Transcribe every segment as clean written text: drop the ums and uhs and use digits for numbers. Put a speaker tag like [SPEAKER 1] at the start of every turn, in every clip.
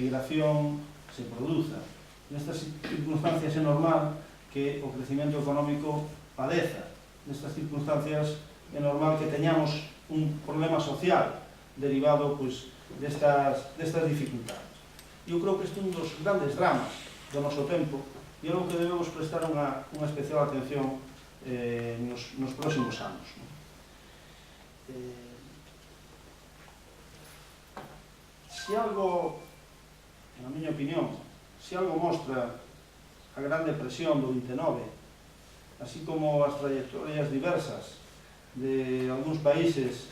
[SPEAKER 1] emigración se produza. Nestas circunstancias é normal que o crecimiento económico padeza. Nestas circunstancias é normal que teñamos un problema social derivado destas dificultades. Eu creo que este é un dos grandes dramas do noso tempo e é algo que debemos prestar unha especial atención nos próximos anos. Se algo, na miña opinión, se algo mostra a gran depresión do 29, así como as trayectorias diversas de algúns países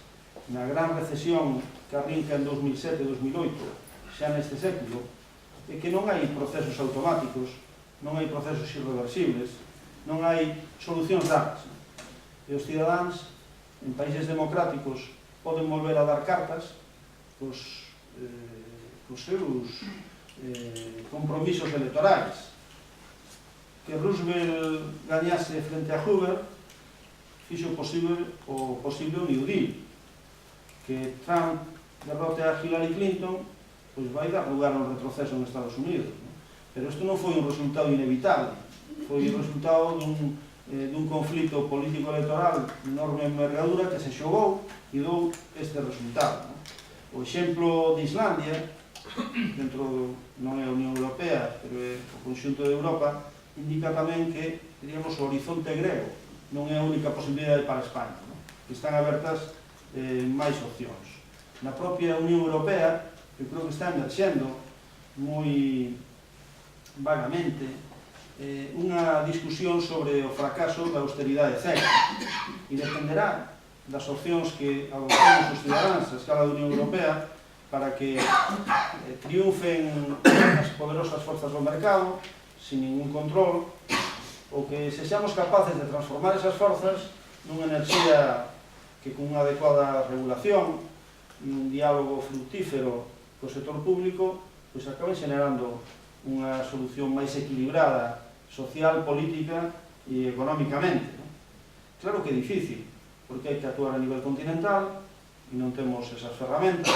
[SPEAKER 1] na gran recesión que arrinca en 2007 e 2008, xa neste século, é que non hai procesos automáticos, non hai procesos irreversibles, non hai solucións dadas. E os cidadáns, en países democráticos, poden volver a dar cartas cos seus compromisos electorais. Que Roosevelt gañase frente a Hoover fixo posible o New Deal. Que Trump derrote a Hillary Clinton pois vai dar lugar a un retroceso en Estados Unidos. Pero isto non foi un resultado inevitable, foi o resultado dun conflito político-electoral de enorme envergadura que se xogou e dou este resultado. O exemplo de Islandia, non é a Unión Europea, pero é o conxunto de Europa, indica tamén que, diríamos, o horizonte grego non é a única posibilidade para España, que están abertas máis opcións. Na propia Unión Europea, eu creo que está emerxendo moi vagamente unha discusión sobre o fracaso da austeridade cega e dependerá das opcións que adoptemos os cidadáns a escala da Unión Europea para que triunfen as poderosas forzas do mercado sin ningún control ou que sexamos capaces de transformar esas forzas nunha enerxía que con unha adecuada regulación e un diálogo fructífero co sector público pois acaben generando unha solución máis equilibrada social, política e económicamente. Claro que é difícil, porque hai que actuar a nivel continental e non temos esas ferramentas,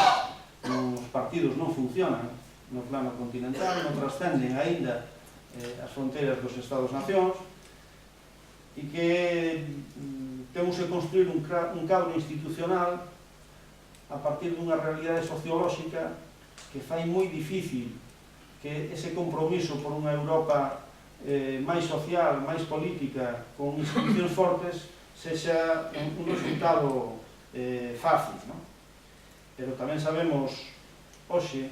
[SPEAKER 1] os partidos non funcionan no plano continental, non trascenden aínda as fronteiras dos Estados-nacións e que temos que construir un cadro institucional a partir dunha realidade sociolóxica que fai moi difícil que ese compromiso por unha Europa máis social, máis política, con institucións fortes, sexa un resultado fácil. Pero tamén sabemos hoxe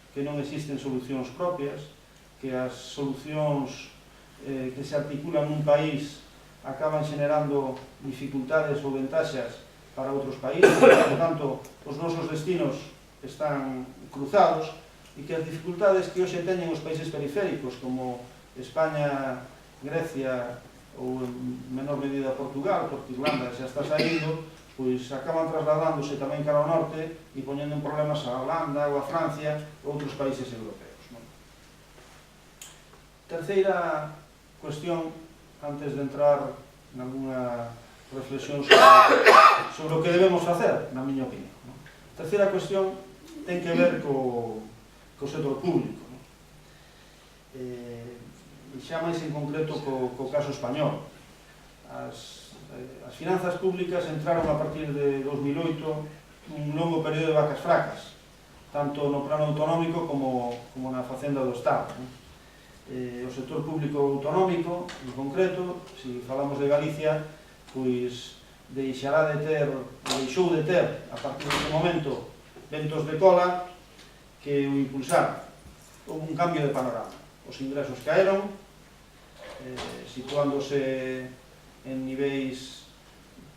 [SPEAKER 1] que non existen solucións propias, que as solucións que se articulan nun país acaban generando dificultades ou ventaxas para outros países, por tanto, os nosos destinos están cruzados e que as dificultades que hoxe teñen os países periféricos, como España, Grecia ou en menor medida Portugal, porque Irlanda xa está saindo, pois acaban trasladándose tamén cara ao norte e poñendo en problemas a Holanda ou a Francia ou outros países europeos. Terceira cuestión, antes de entrar en alguna reflexión sobre o que debemos facer, na miña opinión. Terceira cuestión ten que ver co sector público. E xa máis en concreto co caso español. As finanzas públicas entraron a partir de 2008 un longo período de vacas fracas, tanto no plano autonómico como na facenda do Estado. O sector público autonómico, en concreto, se falamos de Galicia, pois deixou de ter, a partir dese momento, ventos de cola que o impulsaron. Houve un cambio de panorama. Os ingresos caeron, situándose en niveis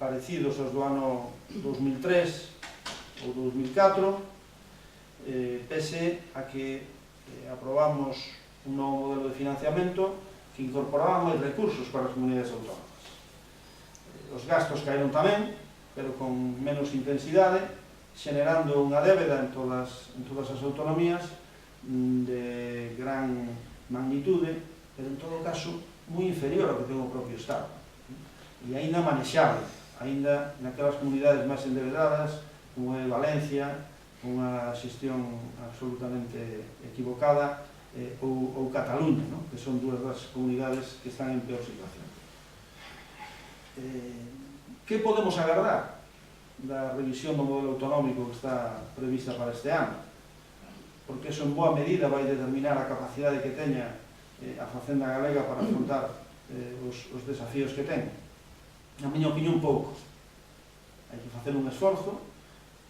[SPEAKER 1] parecidos aos do ano 2003 ou 2004, pese a que aprobamos un novo modelo de financiamento que incorporaba máis recursos para as comunidades autónomas. Os gastos caeron tamén, pero con menos intensidade, generando unha débeda en todas as autonomías de gran magnitude, pero en todo caso moi inferior ao que ten o propio Estado. E aínda manexable, aínda naquelas comunidades máis endebedadas, como é Valencia, unha xestión absolutamente equivocada, ou Cataluña, que son dúas das comunidades que están en peor situación. Que podemos agardar da revisión do modelo autonómico que está prevista para este ano? Porque eso en boa medida vai determinar a capacidade que teña a Facenda galega para afrontar os desafíos que ten. Na miña opinión, pouco. Hai que facer un esforzo,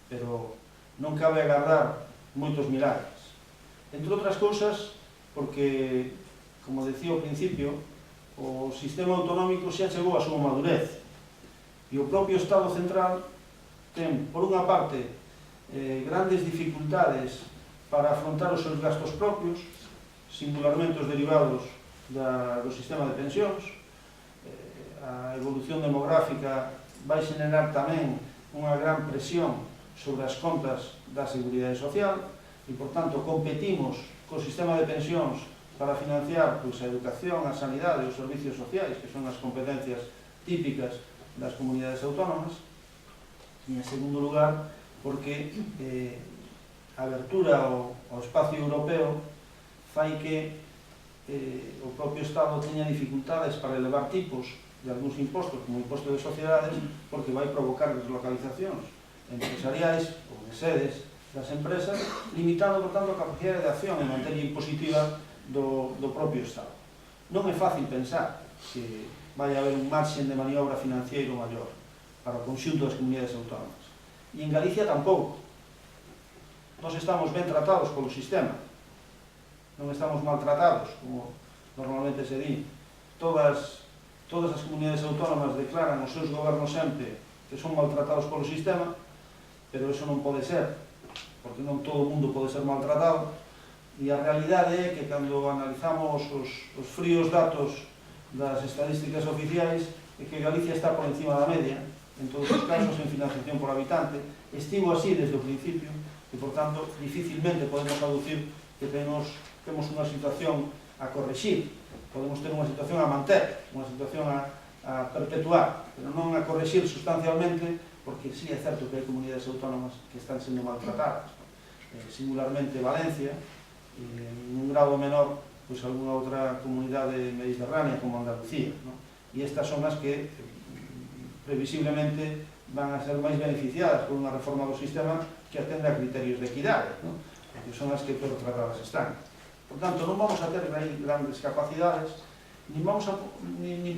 [SPEAKER 1] pero non cabe agardar moitos milagres. Entre outras cousas, porque, como decía ao principio, o sistema autonómico xa chegou a súa madurez e o propio Estado central ten, por unha parte, grandes dificultades para afrontar os seus gastos propios, singularmente os derivados do sistema de pensións. A evolución demográfica vai xenerar tamén unha gran presión sobre as contas da Seguridade Social e, por tanto, competimos co sistema de pensións para financiar a educación, a sanidade e os servicios sociais, que son as competencias típicas das comunidades autónomas. E, en segundo lugar, porque a abertura ao espacio europeo fai que o propio Estado teña dificultades para elevar tipos de algúns impostos, como o imposto de sociedades, porque vai provocar deslocalizacións empresariais ou de sedes das empresas, limitando, por tanto, a capacidade de acción en materia impositiva do propio Estado. Non é fácil pensar que vai haber un marxen de maniobra financiero maior para o conxunto das comunidades autónomas. E en Galicia tampouco. Nós estamos ben tratados polo sistema. Non estamos maltratados, como normalmente se di. Todas as comunidades autónomas declaran os seus gobernos sempre que son maltratados polo sistema, pero eso non pode ser, porque non todo o mundo pode ser maltratado, e a realidade é que cando analizamos os fríos datos das estadísticas oficiais é que Galicia está por encima da media, en todos os casos, en financiación por habitante, estivo así desde o principio, e, por tanto, dificilmente podemos aducir que temos unha situación a correxir, podemos ter unha situación a manter, unha situación a perpetuar, pero non a correxir sustancialmente, porque sí é certo que hai comunidades autónomas que están sendo maltratadas, singularmente Valencia, e en un grado menor, pois algunha outra comunidade mediterránea como Andalucía, e estas son as que previsiblemente van a ser máis beneficiadas por unha reforma do sistema que atende a criterios de equidade, porque son as que peor tratadas están. Por tanto, non vamos a ter grandes capacidades, nin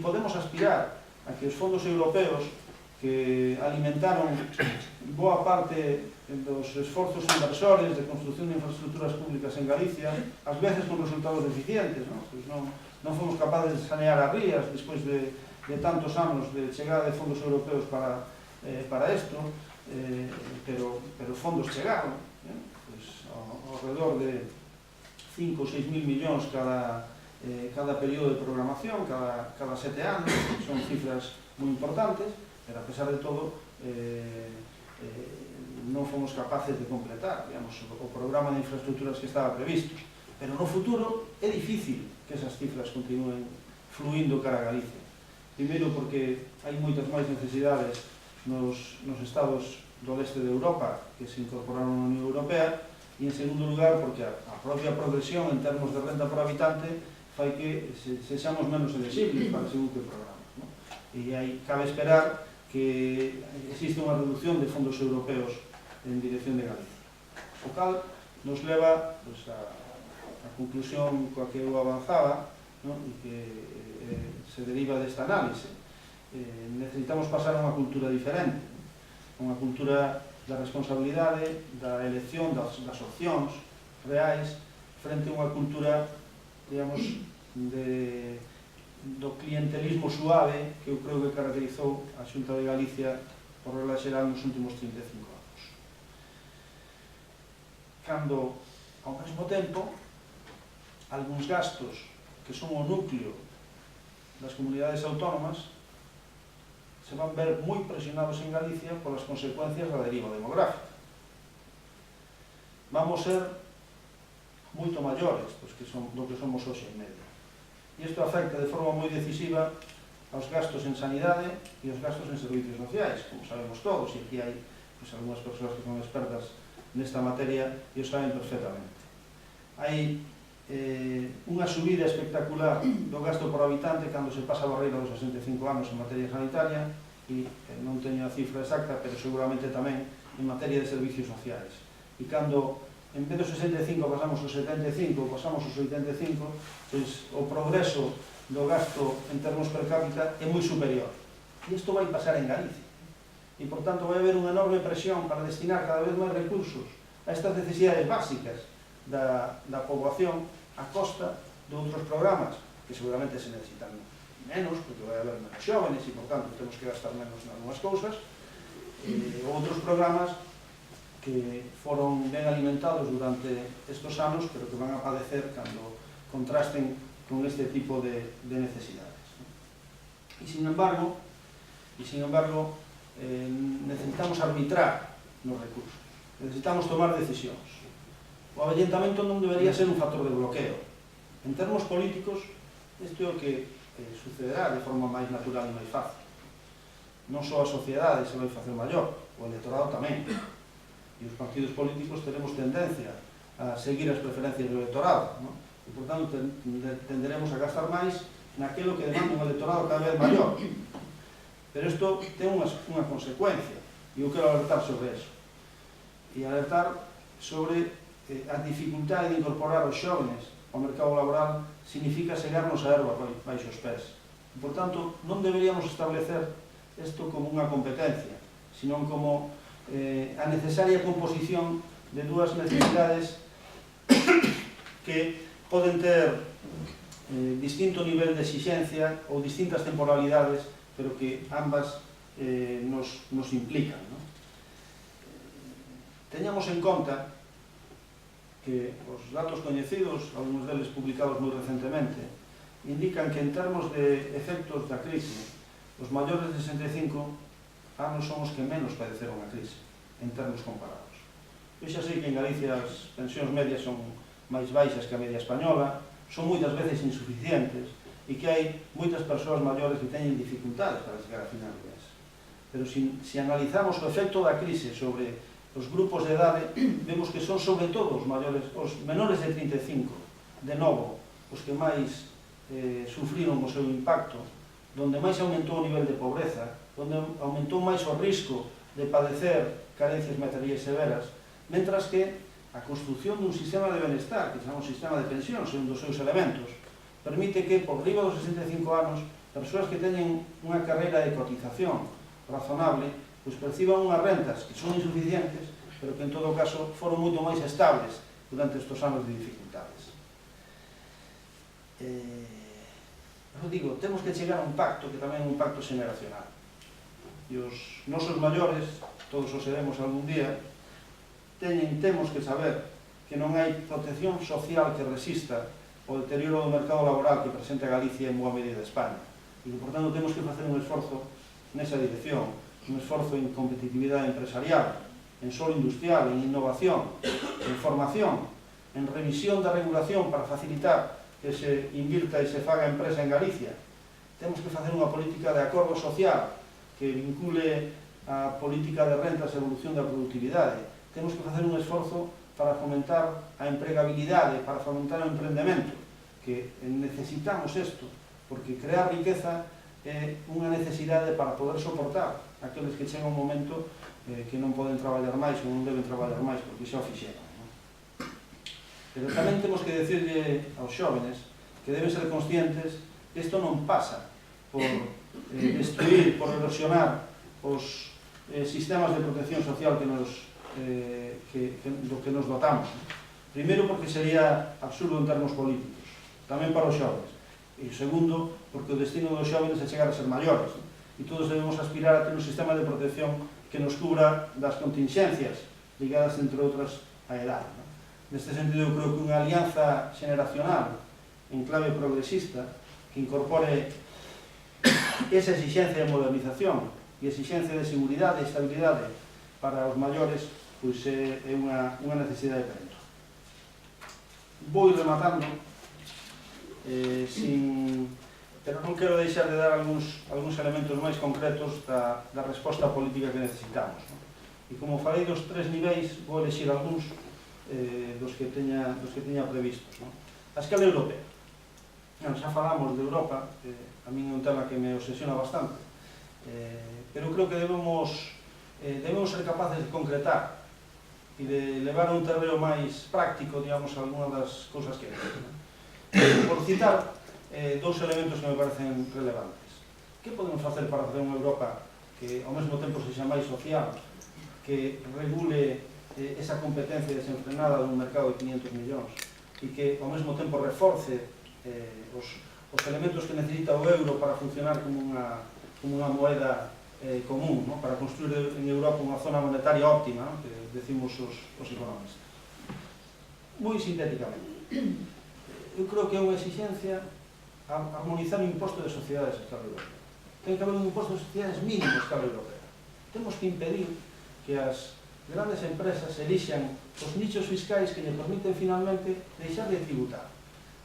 [SPEAKER 1] podemos aspirar a que os fondos europeos que alimentaron boa parte dos esforzos inversores de construción de infraestructuras públicas en Galicia, ás veces con resultados deficientes, non fomos capaces de sanear as rías despois de tantos anos de chegada de fondos europeos para isto, pero fondos chegaron, ao redor de 5 ou 6 mil millóns cada período de programación, cada 7 anos, son cifras moi importantes, pero a pesar de todo non fomos capaces de completar, o programa de infraestructuras que estaba previsto. Pero no futuro é difícil que esas cifras continúen fluindo cara a Galicia. Primeiro porque hai moitas máis necesidades nos estados do leste de Europa que se incorporaron na Unión Europea, e en segundo lugar porque a propia progresión en termos de renta por habitante fai que sexamos menos elegibles para según que programas. E aí cabe esperar que existe unha reducción de fondos europeos en dirección de Galicia. O cal nos leva a conclusión coa que eu avanzaba, e que se deriva desta análise. Necesitamos pasar a unha cultura diferente, unha cultura da responsabilidade, da elección, das opcións reais, frente a unha cultura, digamos, do clientelismo suave que eu creo que caracterizou a Xunta de Galicia por regla xeral nos últimos 35 anos. Cando, ao mesmo tempo, algúns gastos que son o núcleo das comunidades autónomas se van ver moi presionados en Galicia polas consecuencias da deriva demográfica. Vamos ser moito maiores do que somos hoxe en media. E isto afecta de forma moi decisiva aos gastos en sanidade e aos gastos en servicios sociais, como sabemos todos, e aquí hai algunhas persoas que son expertas nesta materia e o saben perfectamente. Hai unha subida espectacular do gasto por habitante cando se pasa a barreira dos 65 anos en materia sanitaria e non teño a cifra exacta, pero seguramente tamén en materia de servicios sociais. E cando en vez dos 65 pasamos aos 75, pasamos aos 85, pois o progreso do gasto en termos per cápita é moi superior. E isto vai pasar en Galicia. E, por tanto, vai haber unha enorme presión para destinar cada vez máis recursos a estas necesidades básicas da poboación a costa de outros programas que seguramente se necesitan menos, porque vai haber menos xóvenes e, por tanto, temos que gastar menos en algunhas cousas, ou outros programas que foron ben alimentados durante estes anos, pero que van a padecer cando contrasten con este tipo de necesidades. E, sin embargo, necesitamos arbitrar nos recursos, necesitamos tomar decisións. O avellentamento non debería ser un factor de bloqueo. En termos políticos, isto é o que sucederá de forma máis natural e máis fácil. Non só a sociedade se vai facer maior, o electorado tamén. E os partidos políticos teremos tendencia a seguir as preferencias do electorado, non? E, por tanto, tenderemos a gastar máis naquilo que demanda un electorado cada vez maior. Pero isto ten unha consecuencia, e eu quero alertar sobre eso. E alertar sobre a dificultade de incorporar os xóvenes ao mercado laboral significa segarnos a erva baixo os pés. E, por tanto, non deberíamos establecer isto como unha competencia, sino como a necesaria composición de dúas necesidades que poden ter distinto nivel de exixencia ou distintas temporalidades, pero que ambas nos implican. Teñamos en conta que os datos coñecidos, algúns deles publicados moi recentemente, indican que en termos de efectos da crise, os maiores de 65 anos son os que menos padeceron a crise, en termos comparados. Eu xa sei que en Galicia as pensións medias son máis baixas que a media española, son moitas veces insuficientes e que hai moitas persoas maiores que teñen dificultades para chegar a final de mes. Pero se analizamos o efecto da crise sobre os grupos de idade, vemos que son sobre todo os menores de 35, de novo, os que máis sufriron o seu impacto, donde máis aumentou o nivel de pobreza, donde aumentou máis o risco de padecer carencias materiais severas, mentras que a construción dun sistema de benestar, que chamamos sistema de pensións, un dos seus elementos, permite que, por riba dos 65 anos, persoas que teñen unha carreira de cotización razonable, pois perciban unhas rentas que son insuficientes, pero que en todo caso foron moito máis estables durante estes anos de dificultades. Eu digo, temos que chegar a un pacto, que tamén é un pacto xeneracional. E os nosos maiores, todos os seremos algún día, temos que saber que non hai protección social que resista o deterioro do mercado laboral que presenta Galicia en boa medida de España. E que, por tanto, temos que facer un esforzo nesa dirección, un esforzo en competitividade empresarial, en solo industrial, en innovación, en formación, en revisión da regulación para facilitar que se invirta e se faga empresa en Galicia. Temos que facer unha política de acordo social que vincule a política de rentas e evolución da productividade. Temos que facer un esforzo para fomentar a empregabilidade, para fomentar o emprendemento, que necesitamos isto, porque crear riqueza é unha necesidade para poder soportar aqueles que chega un momento que non poden traballar máis ou non deben traballar máis porque xa o fixeron. Pero tamén temos que decirle aos xóvenes que deben ser conscientes que isto non pasa por destruir, por erosionar os sistemas de protección social do que nos dotamos. Primeiro, porque sería absurdo en termos políticos, tamén para os xóvenes. E segundo, porque o destino dos xóvenes é chegar a ser maiores. E todos debemos aspirar a ter un sistema de protección que nos cubra das contingencias ligadas, entre outras, á edade. Neste sentido, eu creo que unha alianza xeneracional en clave progresista que incorpore esa exigencia de modernización e exigencia de seguridade e estabilidade para os maiores, pois é unha necesidade perenne. Vou rematando, pero non quero deixar de dar algúns elementos máis concretos da resposta política que necesitamos. E como falei dos 3 niveis, vou elexir algúns dos que teña previstos. A escala europea. Xa falamos de Europa, a min é un tema que me obsesiona bastante, pero creo que debemos ser capaces de concretar e de levar a un terreo máis práctico, digamos, algunha das cousas que por citar dous elementos que me parecen relevantes. Que podemos facer para facer unha Europa que ao mesmo tempo sexa máis social, que regule esa competencia desenfrenada dun mercado de 500 millóns e que ao mesmo tempo reforce os elementos que necesita o euro para funcionar como unha moeda común, para construir en Europa unha zona monetaria óptima, que decimos os economistas. Moi sintéticamente, eu creo que é unha exigencia armonizar o imposto de sociedades a escala europea. Ten que haber un imposto de sociedades mínimo a escala europea. Temos que impedir que as grandes empresas elixan os nichos fiscais que lle permiten finalmente deixar de tributar,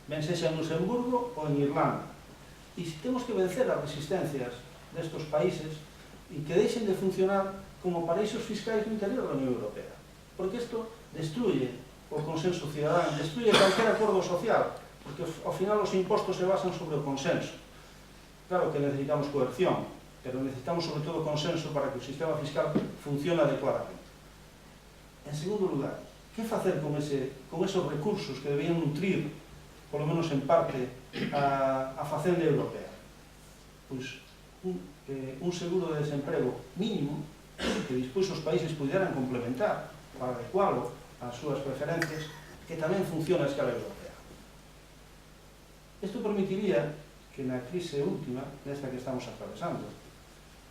[SPEAKER 1] ben sexa en Luxemburgo ou en Irlanda. E temos que vencer as resistencias destos países e que deixen de funcionar como paraísos fiscais no interior da Unión Europea, porque isto destruye o consenso cidadán, destruye calquer acordo social, porque ao final os impostos se basan sobre o consenso. Claro que necesitamos coerción, pero necesitamos sobre todo consenso para que o sistema fiscal funcione adecuadamente. En segundo lugar, que facer con esos recursos que debían nutrir, polo menos en parte, a facenda europea? Pois un seguro de desemprego mínimo que despois os países puderan complementar para adecualo ás súas preferencias, que tamén funciona a escala europea. Isto permitiría que na crise última, nesta que estamos atravesando,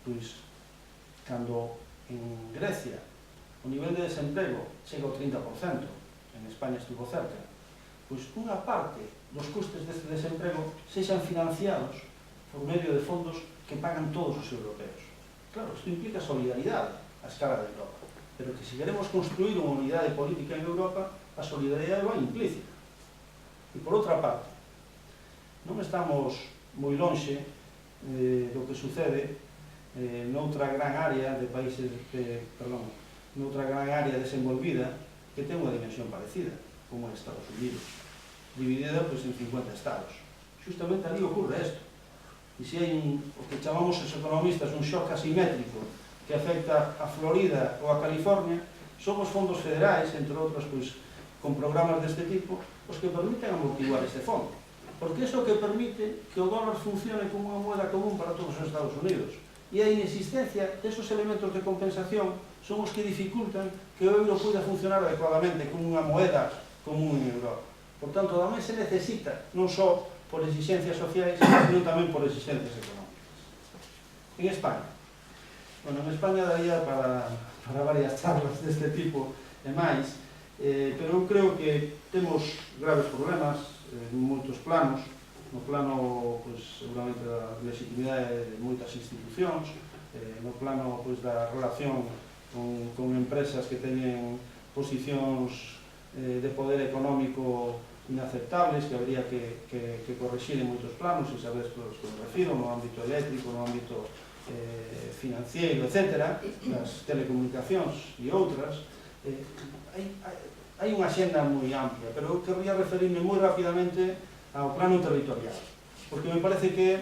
[SPEAKER 1] pois, cando en Grecia o nivel de desemprego chega ao 30%, en España estuvo cerca, pois unha parte dos custes deste desemprego sexan financiados por medio de fondos que pagan todos os europeos. Claro, isto implica solidaridade a escala de Europa, pero que se queremos construir unha unidade política en Europa, a solidaridade vai implícita. E por outra parte, non estamos moi lonxe do que sucede noutra gran área de países, noutra gran área desenvolvida que ten unha dimensión parecida, como é Estados Unidos, dividida en 50 estados. Justamente ali ocorre isto. E se hai o que chamamos os economistas un shock asimétrico que afecta a Florida ou a California, son os fondos federais, entre outros, con programas deste tipo, os que permiten amortiguar este fondo. Porque iso que permite que o dólar funcione como unha moeda común para todos os Estados Unidos. E a inexistencia desos elementos de compensación son os que dificultan que o euro poida funcionar adecuadamente como unha moeda común en Europa. Por tanto, tamén se necesita, non só por exigencias sociais, sino tamén por exigencias económicas. En España. Bueno, en España daría para varias charlas deste tipo e máis, pero eu creo que temos graves problemas en moitos planos, no plano, seguramente, da legitimidade de moitas institucións, no plano da relación con empresas que teñen posicións de poder económico inaceptables, que habría que corregir en moitos planos, e sabes que os refiro, no ámbito eléctrico, no ámbito financiero, etc., das telecomunicacións e outras. Hai unha xenda moi amplia, pero eu querría referirme moi rapidamente ao plano territorial, porque me parece que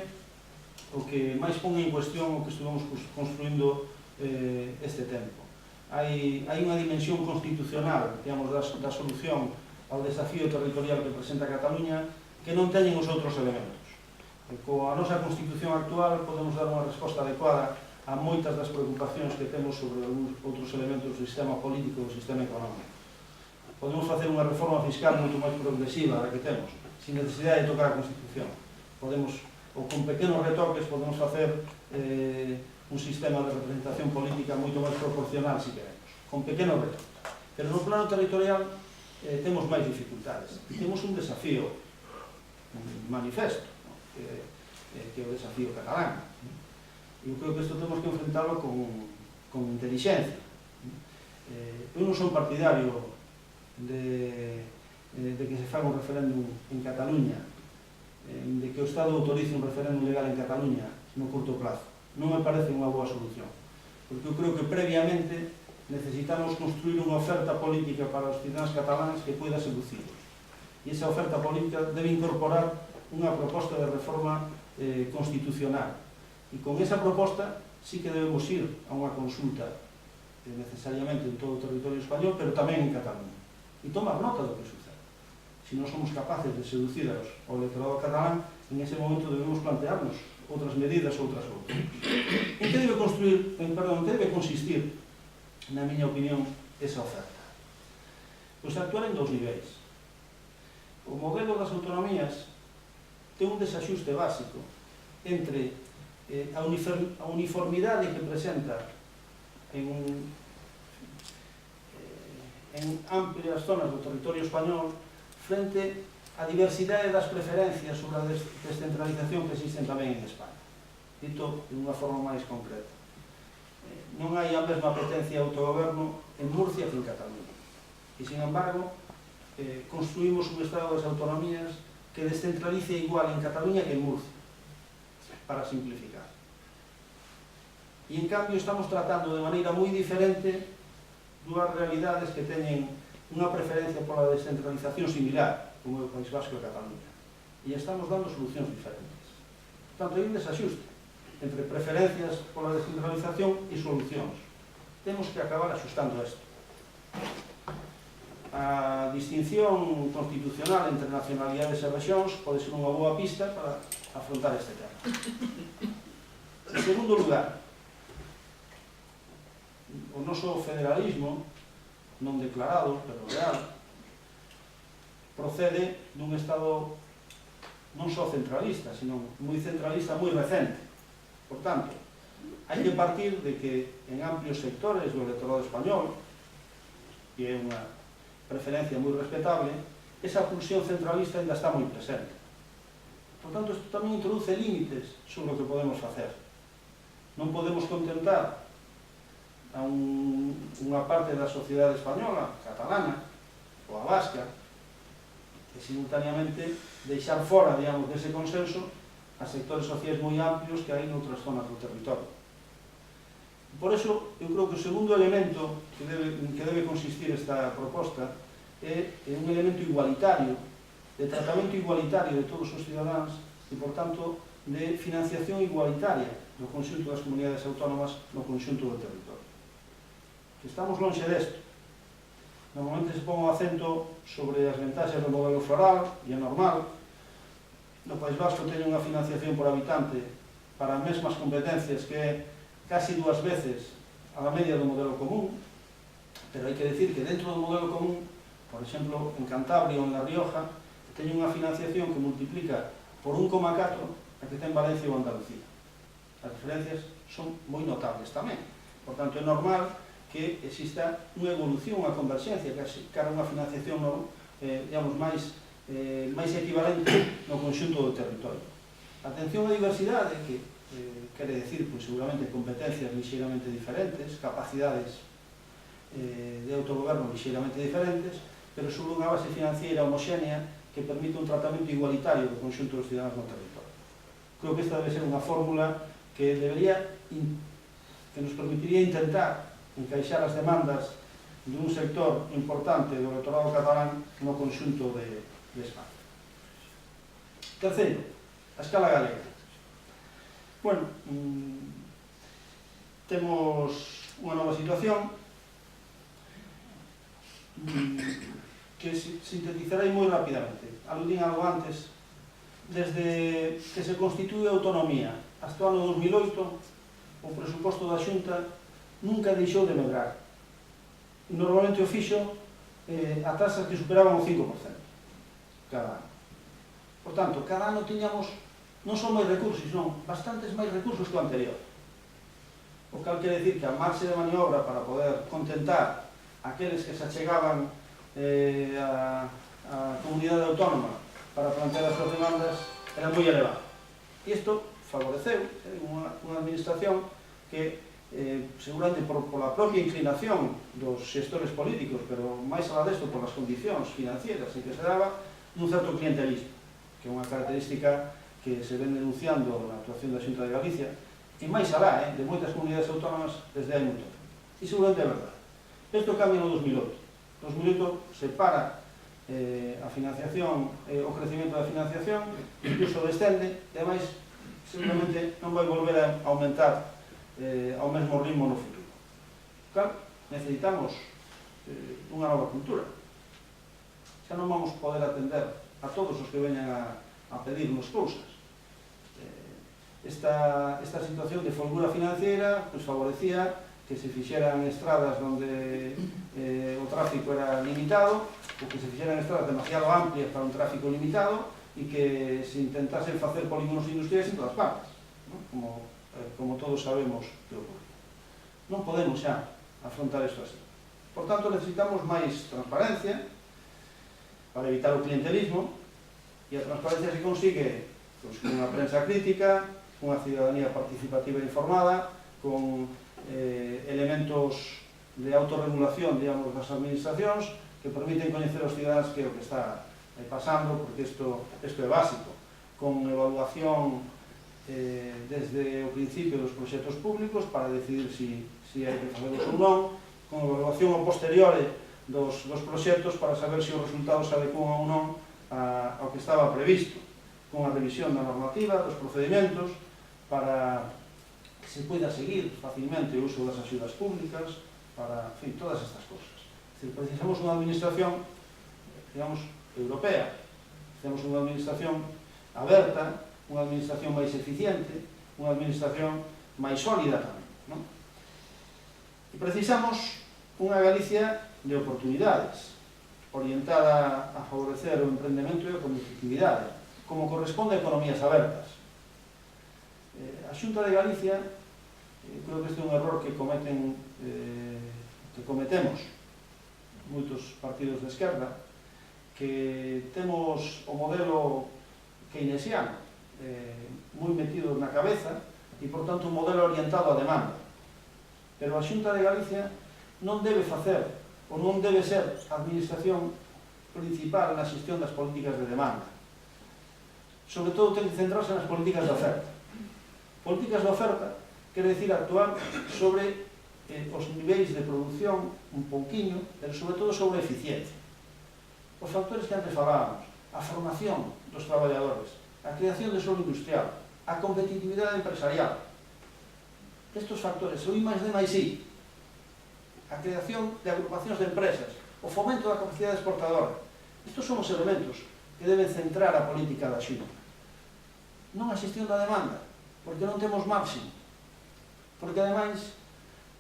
[SPEAKER 1] o que máis pon en cuestión o que estuvemos construindo este tempo. Hai unha dimensión constitucional, digamos, da solución ao desafío territorial que presenta Cataluña, que non teñen os outros elementos. Coa nosa Constitución actual podemos dar unha resposta adecuada a moitas das preocupacións que temos sobre outros elementos do sistema político e do sistema económico. Podemos facer unha reforma fiscal moito máis progresiva da que temos, sin necesidade de tocar a Constitución. Podemos, ou con pequenos retoques, podemos facer un sistema de representación política moito máis proporcional, se queremos, con pequenos retoques. Pero no plano territorial temos máis dificultades. E temos un desafío manifesto, que é o desafío catalán. E eu creo que isto temos que enfrentarlo con inteligencia. Eu non son partidario de que se faga un referéndum en Cataluña, de que o Estado autorice un referéndum legal en Cataluña no curto plazo. Non me parece unha boa solución, porque eu creo que previamente necesitamos construir unha oferta política para os cidadáns cataláns que poida seducirlos. E esa oferta política debe incorporar unha proposta de reforma constitucional. E con esa proposta sí que debemos ir a unha consulta necesariamente en todo o territorio español, pero tamén en Cataluña. E tomar nota do que sucede. Se non somos capaces de seducir ao electorado catalán, en ese momento debemos plantearnos outras medidas, outras. En que debe consistir, na miña opinión, esa oferta? Pois actuar en dous niveis. O modelo das autonomías ten un desaxuste básico entre a uniformidade que presenta en amplias zonas do territorio español frente á diversidade das preferencias sobre a descentralización que existen tamén en España. Dito de unha forma máis concreta. Non hai a mesma apetencia de autogoberno en Murcia que en Cataluña. E, sin embargo, construímos un estado das autonomías que descentralice igual en Cataluña que en Murcia, para simplificar. E, en cambio, estamos tratando de maneira moi diferente dúas realidades que teñen unha preferencia pola descentralización similar, como é o País Vasco e Cataluña. E estamos dando solucións diferentes. Tanto, hai un desaxuste entre preferencias pola descentralización e solucións. Temos que acabar axustando isto. A distinción constitucional entre nacionalidades e rexións pode ser unha boa pista para afrontar este tema. En segundo lugar, o noso federalismo, non declarado, pero real, procede dun estado non só centralista, sino moi centralista, moi recente. Por tanto, hai que partir de que en amplios sectores do electorado español, que é unha preferencia moi respetable, esa pulsión centralista ainda está moi presente. Por tanto, isto tamén introduce límites sobre o que podemos facer. Non podemos contentar a unha parte da sociedade española, catalana, ou a vasca, e simultaneamente deixar fora, digamos, dese consenso a sectores sociais moi amplios que hai noutras zonas do territorio. Por eso, eu creo que o segundo elemento que debe consistir esta proposta é un elemento igualitario, de tratamento igualitario de todos os cidadáns e, por tanto, de financiación igualitaria do conxunto das comunidades autónomas no conxunto do territorio. Que estamos lonxe desto. Normalmente se pon o acento sobre as ventaxas do modelo foral, e é normal. No País Vasco teñen unha financiación por habitante para as mesmas competencias que é casi 2 veces a la media do modelo común, pero hai que decir que dentro do modelo común, por exemplo, en Cantabria ou en La Rioja, teñen unha financiación que multiplica por 1,4 a que ten Valencia ou Andalucía. As diferencias son moi notables tamén. Por tanto, é normal que exista unha evolución, unha converxencia, cara a unha financiación digamos, máis equivalente no conxunto do territorio. Atención á diversidade, que quere decir, pois, seguramente, competencias lixeiramente diferentes, capacidades de autogoberno lixeiramente diferentes, pero sobre unha base financiera homoxénea que permite un tratamento igualitario do conxunto dos cidadáns no territorio. Creo que esta debe ser unha fórmula que nos permitiría intentar encaixar as demandas dun sector importante do electorado catalán no conxunto de España. Terceiro, a escala galega. Bueno, temos unha nova situación que sintetizarei moi rapidamente. Aludín algo antes. Desde que se constitui a autonomía hasta o ano 2008, o presuposto da Xunta nunca deixou de medrar. Normalmente o fixo a tasas que superaban o 5% cada ano. Por tanto, cada ano tiñamos non só máis recursos, senón bastantes máis recursos que o anterior. O cal quere decir que a marxe de maniobra para poder contentar aqueles que se achegaban a comunidade autónoma para plantear as súas demandas era moi elevada. E isto favoreceu unha administración que seguramente pola propia inclinación dos xestores políticos, pero máis alá desto polas condicións financieras en que se daba, dun certo clientelismo, que é unha característica que se ven denunciando na actuación da Xunta de Galicia, e máis alá, de moitas comunidades autónomas desde hai moito tempo. E seguramente é verdade. Isto cambia no 2008. No 2008 se para a financiación, o crecimiento da financiación, incluso descende, e ademais, seguramente non vai volver a aumentar ao mesmo ritmo no futuro. Claro, necesitamos unha nova cultura. Xa non vamos poder atender a todos os que veñan a pedirnos cousas. Esta situación de folgura financiera favorecía que se fixeran estradas onde o tráfico era limitado, ou que se fixeran estradas demasiado amplias para un tráfico limitado, e que se intentasen facer polígonos industriais en todas partes, como todos sabemos que ocorre. Non podemos xa afrontar isto así. Por tanto, necesitamos máis transparencia para evitar o clientelismo, e a transparencia se consigue con unha prensa crítica, unha ciudadanía participativa e informada, con elementos de autorregulación, digamos, das administracións, que permiten coñecer aos cidadáns que é o que está pasando, porque isto é básico, con evaluación desde o principio dos proxectos públicos para decidir se hai que facerlos ou non, con evaluación a posteriori dos proxectos para saber se os resultados se adecuan ou non ao que estaba previsto, con a revisión da normativa, dos procedimentos, para que se poida seguir facilmente o uso das axudas públicas, para, en fin, todas estas cosas. Es decir, precisamos unha administración, digamos, europea, precisamos unha administración aberta, unha administración máis eficiente, unha administración máis sólida tamén, non? E precisamos unha Galicia de oportunidades, orientada a favorecer o emprendemento e a competitividade, como corresponde a economías abertas. A Xunta de Galicia, creo que este é un error que cometemos moitos partidos de esquerda, que temos o modelo keynesiano moi metido na cabeza e, por tanto, un modelo orientado á demanda. Pero a Xunta de Galicia non debe facer ou non debe ser a administración principal na xestión das políticas de demanda. Sobre todo, ten que centrarse nas políticas de oferta. Políticas de oferta quere decir actuar sobre os niveis de producción un pouquiño, pero sobre todo sobre a eficiencia. Os factores que antes falábamos, a formación dos traballadores, a creación de solo industrial, a competitividade empresarial. Estes factores, o I+D+I, a creación de agrupacións de empresas, o fomento da capacidade exportadora. Estes son os elementos que deben centrar a política da Xunta. Non a xestión da demanda, porque non temos marxen, porque ademais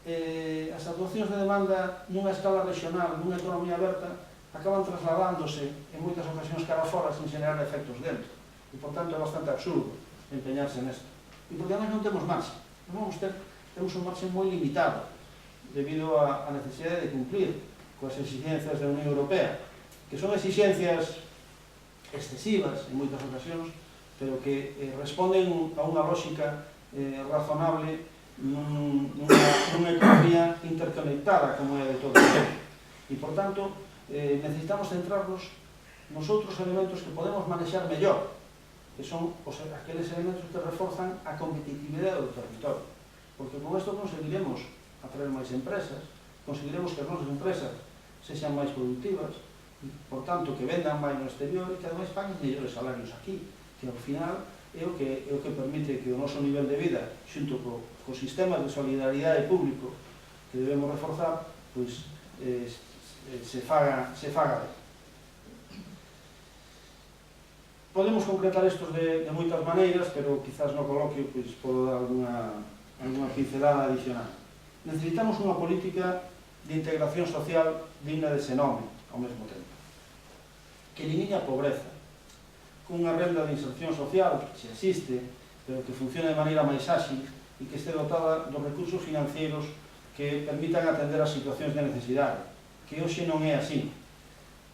[SPEAKER 1] as actuacións de demanda nunha escala regional, nunha economía aberta, acaban trasladándose en moitas ocasións cara fora sin generar efectos dentro, e por tanto é bastante absurdo empeñarse nesto. E porque ademais non temos marxen, temos un marxen moi limitado debido á necesidade de cumplir coas exigencias da Unión Europea, que son exigencias excesivas en moitas ocasións, pero que responden a unha lógica razonable nunha economía interconectada como é de todo o tempo. E, por tanto, necesitamos centrarnos nos outros elementos que podemos manexar mellor, que son aqueles elementos que reforzan a competitividade do territorio. Porque con isto conseguiremos atraer máis empresas, conseguiremos que as nosas empresas sexan máis productivas, e, por tanto, que vendan máis no exterior e que, ademais, paguen mellores salarios aquí, que, ao final, é o que permite que o noso nivel de vida, xunto co sistema de solidaridade público que debemos reforzar, pois se faga ben. Podemos concretar estos de moitas maneiras, pero quizás no coloquio podo dar alguna pincelada adicional. Necesitamos unha política de integración social digna de ese nome ao mesmo tempo, que elimine a pobreza, cunha renda de inserción social que se existe, pero que funcione de maneira máis áxil e que este dotada dos recursos financeiros que permitan atender as situacións de necesidade, que hoxe non é así,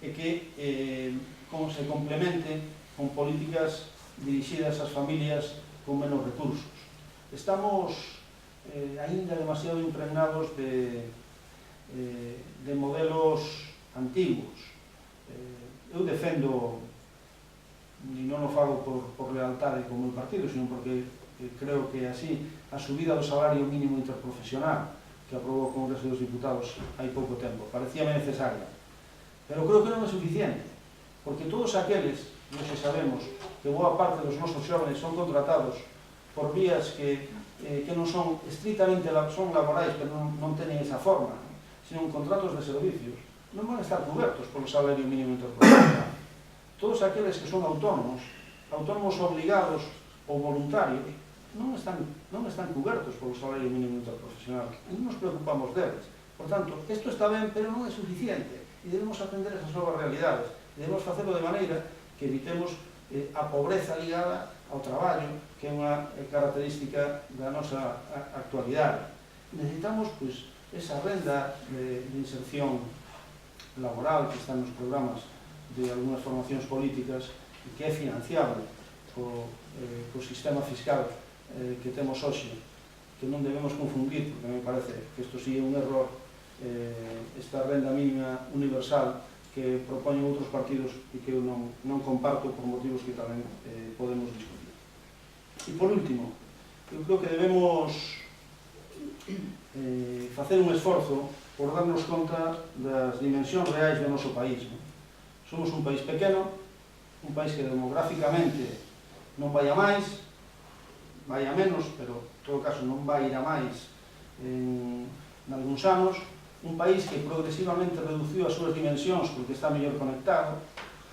[SPEAKER 1] e que se complemente con políticas dirixidas ás familias con menos recursos. Estamos aínda demasiado impregnados de modelos antigos. Eu defendo, e non o fago por lealtade con o meu partido, sino porque creo que así a subida do salario mínimo interprofesional, que aprobou o Congreso dos Diputados hai pouco tempo. Parecíame necesaria. Pero creo que non é suficiente, porque todos aqueles, non se sabemos, que boa parte dos nosos xóvenes son contratados por vías que non son estritamente son laborais, pero non teñen esa forma, sino contratos de servicios, non van a estar cobertos polo salario mínimo interprofesional. Todos aqueles que son autónomos obligados ou voluntarios, non están cobertos polo salario mínimo interprofesional. E non nos preocupamos deles. Por tanto, isto está ben, pero non é suficiente. E debemos atender esas novas realidades. E debemos facelo de maneira que evitemos a pobreza ligada ao traballo, que é unha característica da nosa actualidade. Necesitamos, pois, esa renda de inserción laboral que está nos programas de algunhas formacións políticas e que é financiable co sistema fiscal que temos hoxe, que non debemos confundir, porque me parece que isto sí é un error, esta renda mínima universal que propoñen outros partidos e que eu non comparto por motivos que tamén podemos discutir. E por último, eu creo que debemos facer un esforzo por darnos conta das dimensións reais do noso país. Somos un país pequeno, un país que demográficamente non vai a máis, vai a menos, pero en todo caso non vai ir a máis en algúns anos, un país que progresivamente reduciu as súas dimensións porque está mellor conectado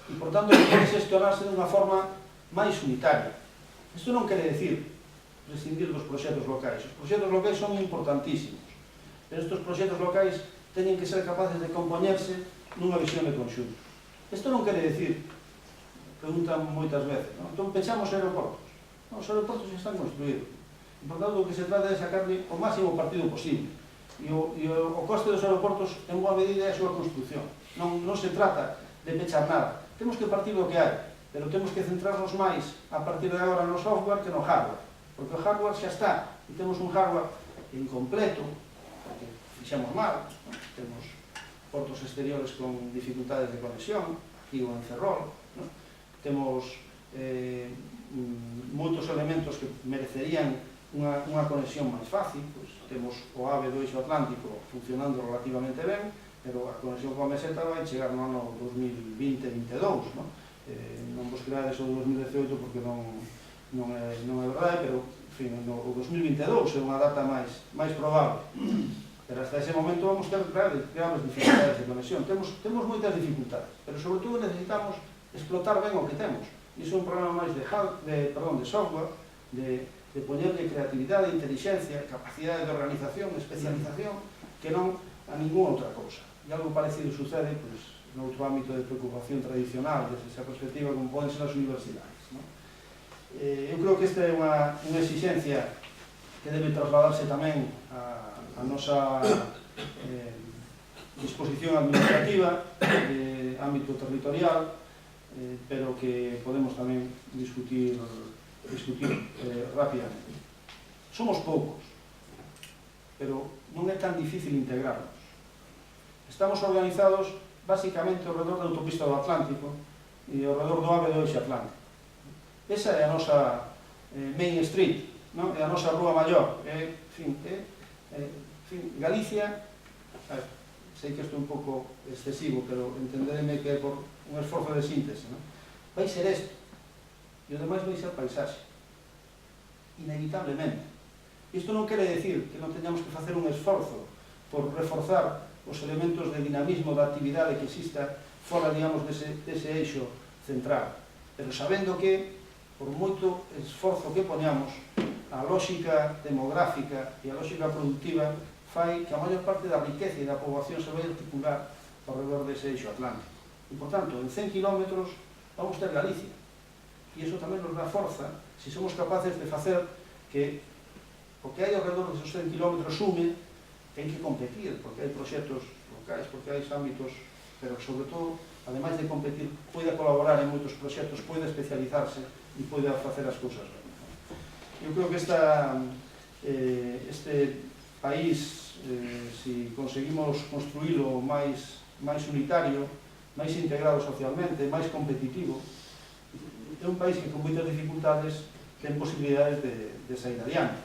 [SPEAKER 1] e, por tanto, que pode gestionarse de unha forma máis unitaria. Isto non quere decir prescindir dos proxectos locais. Os proxectos locais son importantísimos, pero estes proxectos locais teñen que ser capaces de compoñerse nunha visión de conxunto. Isto non quere decir, preguntan moitas veces, entón pechamos aeroportos. Os aeroportos xa están construídos. Por tanto, o que se trata é sacarle o máximo partido posible. E o coste dos aeroportos, en boa medida, é a súa construcción. Non se trata de pechar nada. Temos que partir do que hai, pero temos que centrarnos máis a partir de agora no software que no hardware. Porque o hardware xa está. E temos un hardware incompleto, porque fixemos mal, temos portos exteriores con dificultades de conexión, aquí ou en Ferrol, temos moitos elementos que merecerían unha conexión máis fácil, pois temos o AVE do eixo atlántico funcionando relativamente ben, pero a conexión coa meseta vai chegar no ano 2020-2022, non vos creades o 2018 porque non é verdade, pero en fin, o 2022 é unha data máis probable. Pero hasta ese momento vamos ter graves dificultades de conexión. Temos moitas dificultades, pero sobre todo necesitamos explotar ben o que temos. Iso é un problema máis de software, de poñerle creatividade, inteligencia, capacidade de organización, especialización, que non a ninguna outra cousa. E algo parecido sucede no outro ámbito de preocupación tradicional, desde esa perspectiva, como poden ser as universidades. Eu creo que esta é unha exigencia que debe trasladarse tamén a nosa disposición administrativa, de ámbito territorial, pero que podemos tamén discutir rápidamente. Somos poucos, pero non é tan difícil integrarnos. Estamos organizados basicamente ao redor da autopista do Atlántico e ao redor do AVE do eixo atlántico. Esa é a nosa Main Street, é a nosa rúa maior. Galicia, sei que isto é un pouco excesivo, pero entendedme que é por un esforzo de síntese, vai ser isto. E o demais vai ser paisaxe. Inevitablemente. Isto non quere decir que non teñamos que facer un esforzo por reforzar os elementos de dinamismo da actividade que exista fora, digamos, dese eixo central. Pero sabendo que, por moito esforzo que poñamos, a lógica demográfica e a lógica productiva fai que a maior parte da riqueza e da poboación se vai articular ao redor dese eixo atlántico. E, por tanto, en 100 kilómetros vamos ter Galicia. E iso tamén nos dá forza se somos capaces de facer que o que hai ao redor desos 100 km sume, ten que competir, porque hai proxectos locais, porque hai ámbitos, pero sobre todo, ademais de competir, poida colaborar en moitos proxectos, poida especializarse e poida facer as cousas ben. Eu creo que este país, se conseguimos construílo máis unitario, máis integrado socialmente, máis competitivo, é un país que con moitas dificultades ten posibilidades de sair adiante.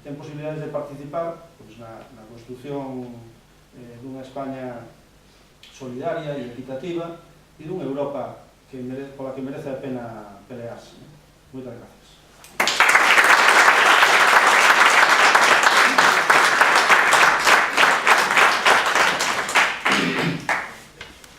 [SPEAKER 1] ten posibilidades de participar pois, na construción dunha España solidaria e equitativa e dunha Europa pola que merece a pena pelearse. Moitas gracias.